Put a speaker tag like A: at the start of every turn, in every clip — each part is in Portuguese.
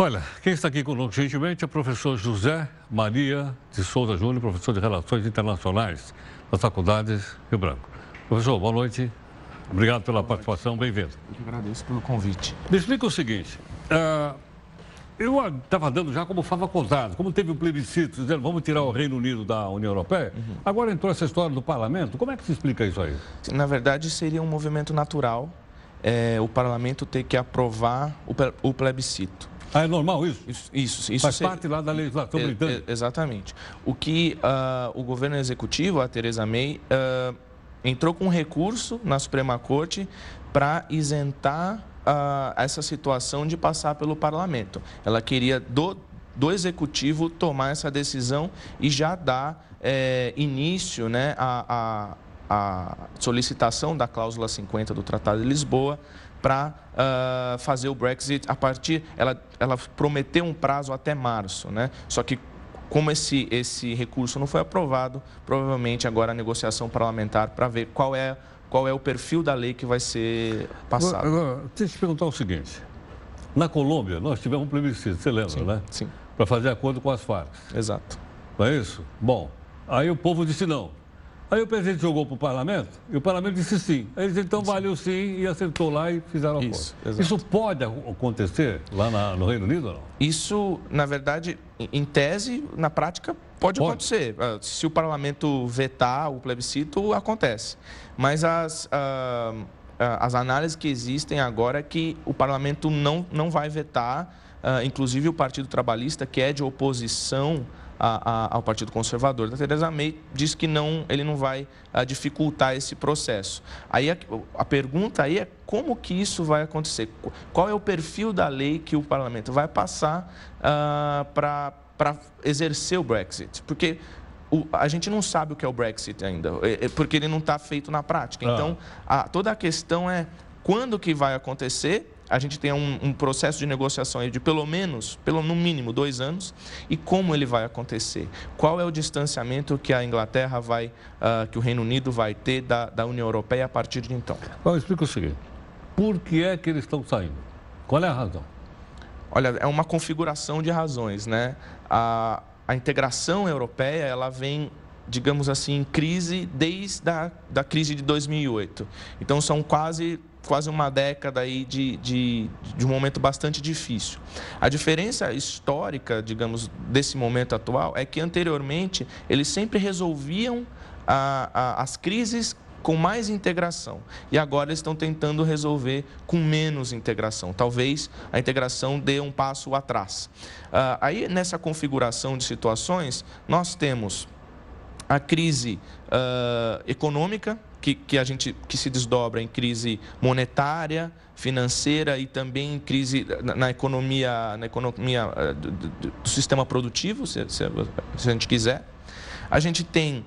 A: Olha, quem está aqui conosco gentilmente é o professor José Maria de Souza Júnior, professor de Relações Internacionais da Faculdade Rio Branco. Professor, boa noite. Obrigado pela participação, bem-vindo.
B: Eu que agradeço pelo convite.
A: Me explica o seguinte, eu estava dando já como fava contado, como teve um plebiscito dizendo vamos tirar o Reino Unido da União Europeia, agora entrou essa história do parlamento, como é que se explica isso aí?
B: Na verdade, seria um movimento natural o parlamento ter que aprovar o plebiscito.
A: Ah, é normal isso?
B: Isso
A: faz parte lá da legislação britânica.
B: Exatamente. O que o governo executivo, a Theresa May, entrou com um recurso na Suprema Corte para isentar essa situação de passar pelo parlamento. Ela queria do executivo tomar essa decisão e já dar início, né, à solicitação da cláusula 50 do Tratado de Lisboa para fazer o Brexit a partir... Ela prometeu um prazo até março, né? Só que, como esse recurso não foi aprovado, provavelmente agora a negociação parlamentar para ver qual é o perfil da lei que vai ser passado.
A: Agora, deixa eu te perguntar o seguinte. Na Colômbia, nós tivemos um plebiscito, você lembra,
B: Sim,
A: né?
B: Sim.
A: Para fazer acordo com as Farc.
B: Exato.
A: Não é isso? Bom, aí o povo disse não. Aí o presidente jogou para o parlamento e o parlamento disse sim. Aí eles então valeu sim e acertou lá e fizeram acordo. Isso pode acontecer lá no Reino Unido ou não?
B: Isso, na verdade, em tese, na prática, pode acontecer. Se o parlamento vetar o plebiscito, acontece. Mas as análises que existem agora é que o parlamento não vai vetar, inclusive o Partido Trabalhista, que é de oposição ao Partido Conservador da Theresa May, diz que ele não vai dificultar esse processo. Aí a pergunta aí é como que isso vai acontecer? Qual é o perfil da lei que o parlamento vai passar para exercer o Brexit? Porque a gente não sabe o que é o Brexit ainda, porque ele não está feito na prática. Então, toda a questão é quando que vai acontecer. A gente tem um processo de negociação aí de no mínimo 2 anos. E como ele vai acontecer? Qual é o distanciamento que a Inglaterra que o Reino Unido vai ter da União Europeia a partir de então?
A: Eu explico o seguinte, por que é que eles estão saindo? Qual é a razão?
B: Olha, é uma configuração de razões, né? A integração europeia, ela vem, digamos assim, em crise desde da crise de 2008. Então, são quase uma década aí de um momento bastante difícil. A diferença histórica, digamos, desse momento atual é que, anteriormente, eles sempre resolviam as crises com mais integração. E agora eles estão tentando resolver com menos integração. Talvez a integração dê um passo atrás. Aí, nessa configuração de situações, nós temos a crise econômica, que se desdobra em crise monetária, financeira e também em crise na economia do sistema produtivo, se a gente quiser. A gente tem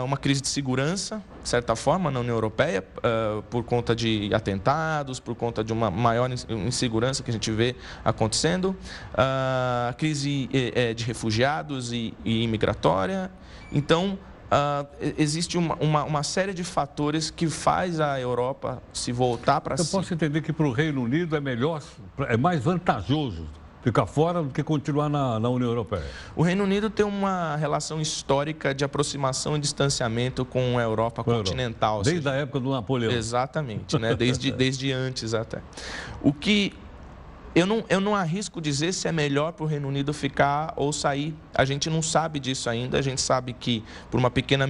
B: uma crise de segurança, de certa forma, na União Europeia, por conta de atentados, por conta de uma maior insegurança que a gente vê acontecendo, a crise de refugiados e imigratória. Então, existe uma série de fatores que faz a Europa se voltar para si.
A: Eu posso entender que para o Reino Unido é mais vantajoso ficar fora do que continuar na União Europeia.
B: O Reino Unido tem uma relação histórica de aproximação e distanciamento com a Europa continental.
A: Desde a época do Napoleão.
B: Exatamente, né? desde antes até. O que eu não arrisco dizer se é melhor para o Reino Unido ficar ou sair. A gente não sabe disso ainda. A gente sabe que, por uma pequena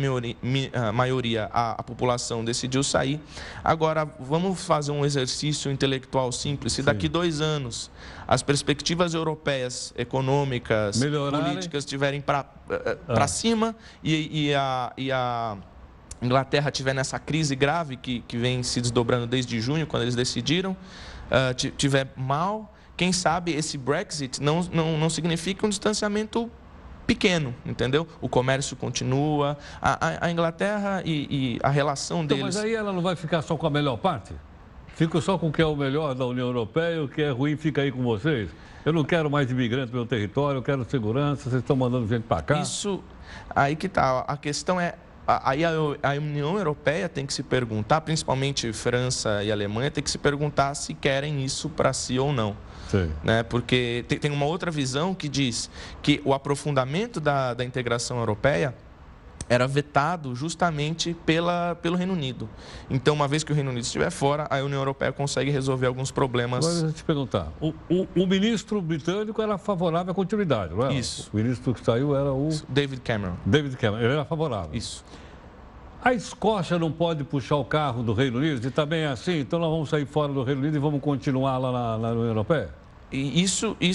B: maioria, a população decidiu sair. Agora, vamos fazer um exercício intelectual simples. Se daqui 2 anos as perspectivas europeias, econômicas, políticas estiverem para cima e a Inglaterra estiver nessa crise grave que vem se desdobrando desde junho, quando eles decidiram, tiver mal, quem sabe esse Brexit não significa um distanciamento pequeno, entendeu? O comércio continua, a Inglaterra e a relação deles...
A: Mas aí ela não vai ficar só com a melhor parte? Fico só com o que é o melhor da União Europeia, o que é ruim fica aí com vocês? Eu não quero mais imigrantes no meu território, eu quero segurança, vocês estão mandando gente para cá.
B: Isso, aí que está. A questão é aí a União Europeia tem que se perguntar, principalmente França e Alemanha, tem que se perguntar se querem isso para si ou não. Né? Porque tem uma outra visão que diz que o aprofundamento da integração europeia era vetado justamente pelo Reino Unido. Então, uma vez que o Reino Unido estiver fora, a União Europeia consegue resolver alguns problemas.
A: Agora, deixa eu te perguntar. O ministro britânico era favorável à continuidade, não é?
B: Isso.
A: O ministro que saiu era o...
B: David Cameron.
A: David Cameron. Ele era favorável.
B: Isso.
A: A Escócia não pode puxar o carro do Reino Unido? E também é assim? Então, nós vamos sair fora do Reino Unido e vamos continuar lá na União Europeia?
B: E isso é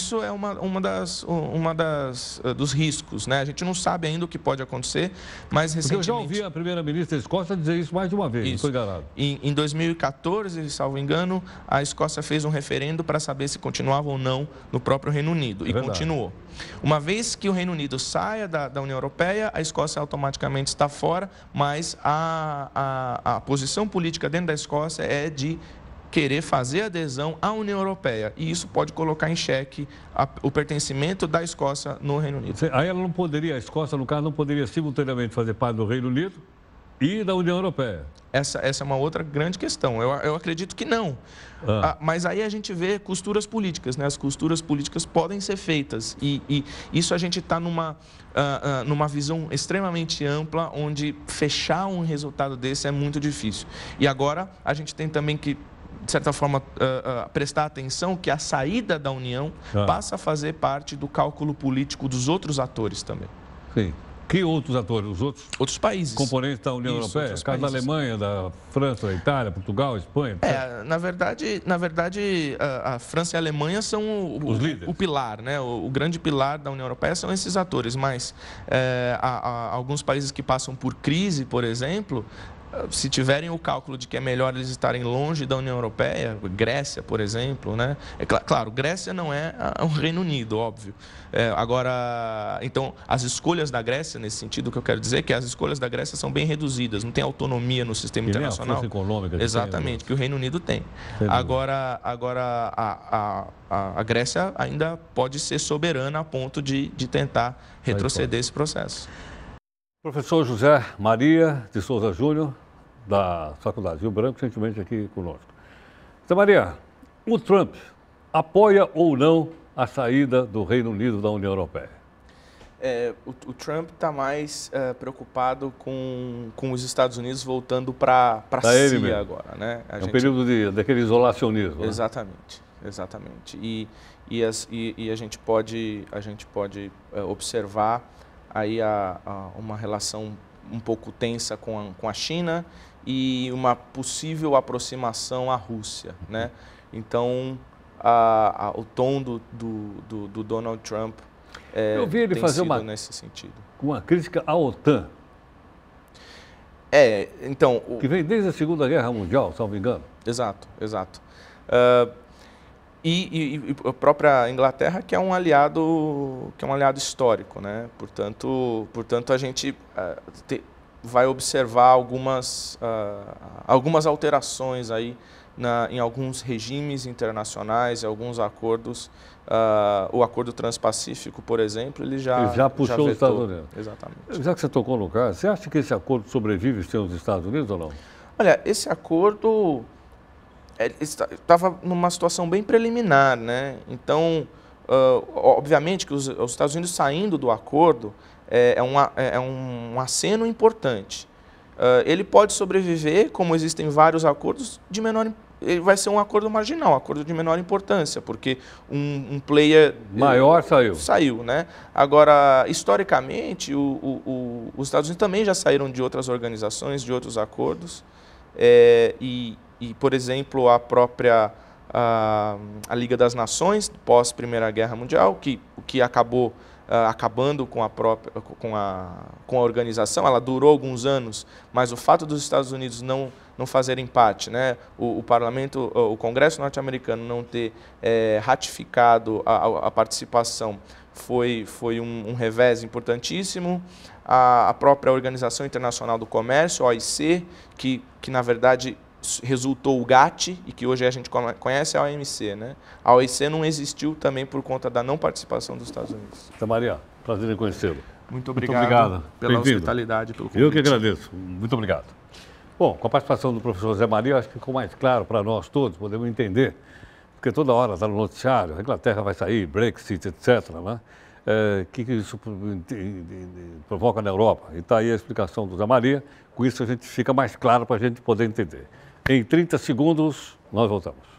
B: dos riscos, né? A gente não sabe ainda o que pode acontecer, mas recentemente...
A: Porque eu já ouvi a primeira-ministra da Escócia dizer isso mais de uma vez, não foi enganado.
B: Em 2014, salvo engano, a Escócia fez um referendo para saber se continuava ou não no próprio Reino Unido, e continuou. Uma vez que o Reino Unido saia da União Europeia, a Escócia automaticamente está fora, mas a posição política dentro da Escócia é de querer fazer adesão à União Europeia. E isso pode colocar em xeque o pertencimento da Escócia no Reino Unido.
A: Aí ela não poderia, a Escócia, no caso, não poderia simultaneamente fazer parte do Reino Unido e da União Europeia.
B: Essa é uma outra grande questão. Eu acredito que não. Mas aí a gente vê costuras políticas, né? As costuras políticas podem ser feitas. E isso a gente está numa visão extremamente ampla, onde fechar um resultado desse é muito difícil. E agora a gente tem também que, de certa forma, prestar atenção que a saída da União passa a fazer parte do cálculo político dos outros atores também.
A: Sim. Que outros atores? Os outros
B: países.
A: Componentes da União Europeia? Caso da Alemanha, da França, da Itália, Portugal, Espanha?
B: Na verdade, a França e a Alemanha são o pilar, né? O grande pilar da União Europeia são esses atores, mas há alguns países que passam por crise, por exemplo, se tiverem o cálculo de que é melhor eles estarem longe da União Europeia, Grécia, por exemplo, né? Claro, Grécia não é o Reino Unido, óbvio. Agora, então, as escolhas da Grécia, nesse sentido, o que eu quero dizer é que as escolhas da Grécia são bem reduzidas, não tem autonomia no sistema internacional.
A: A força econômica
B: exatamente, que o Reino Unido tem. Agora a Grécia ainda pode ser soberana a ponto de tentar retroceder esse processo.
A: Professor José Maria de Souza Júnior, da Faculdade Rio Branco, recentemente aqui conosco. José Maria, o Trump apoia ou não a saída do Reino Unido da União Europeia?
B: O Trump está mais preocupado com os Estados Unidos voltando para si agora, né?
A: Um período daquele isolacionismo.
B: Exatamente, né? Exatamente. E a gente pode observar aí uma relação um pouco tensa com a China e uma possível aproximação à Rússia, né? Então, o tom do Donald Trump
A: eu vi ele fazer
B: nesse sentido.
A: Uma crítica à OTAN.
B: Então...
A: Que vem desde a Segunda Guerra Mundial, salvo engano.
B: Exato. E a própria Inglaterra, que é um aliado histórico, né? Portanto a gente vai observar algumas alterações aí em alguns regimes internacionais, em alguns acordos. O acordo transpacífico, por exemplo, ele já
A: puxou os Estados Unidos.
B: Exatamente.
A: Já que você tocou no caso, você acha que esse acordo sobrevive sem os Estados Unidos ou não?
B: Olha, esse acordo estava numa situação bem preliminar, né? Então, obviamente que os Estados Unidos saindo do acordo é um aceno importante. Ele pode sobreviver, como existem vários acordos, ele vai ser um acordo marginal, um acordo de menor importância, porque um player
A: maior
B: saiu, né? Agora, historicamente, os Estados Unidos também já saíram de outras organizações, de outros acordos, e, por exemplo, a própria a Liga das Nações, pós Primeira Guerra Mundial, que acabou acabando com a organização. Ela durou alguns anos, mas o fato dos Estados Unidos não fazerem parte, né? O parlamento, o Congresso norte-americano não ter ratificado a participação foi um revés importantíssimo. A própria Organização Internacional do Comércio, a OIC, que na verdade resultou o GATT e que hoje a gente conhece a OMC, né? A OIC não existiu também por conta da não participação dos Estados Unidos.
A: Maria, prazer em conhecê-lo.
B: Muito obrigado pela hospitalidade, pelo convite.
A: Eu que agradeço. Muito obrigado. Bom, com a participação do professor Zé Maria, acho que ficou mais claro para nós todos, podemos entender, porque toda hora está no noticiário, a Inglaterra vai sair, Brexit, etc., né? Que isso provoca na Europa. E está aí a explicação do Zé Maria, com isso a gente fica mais claro para a gente poder entender. Em 30 segundos, nós voltamos.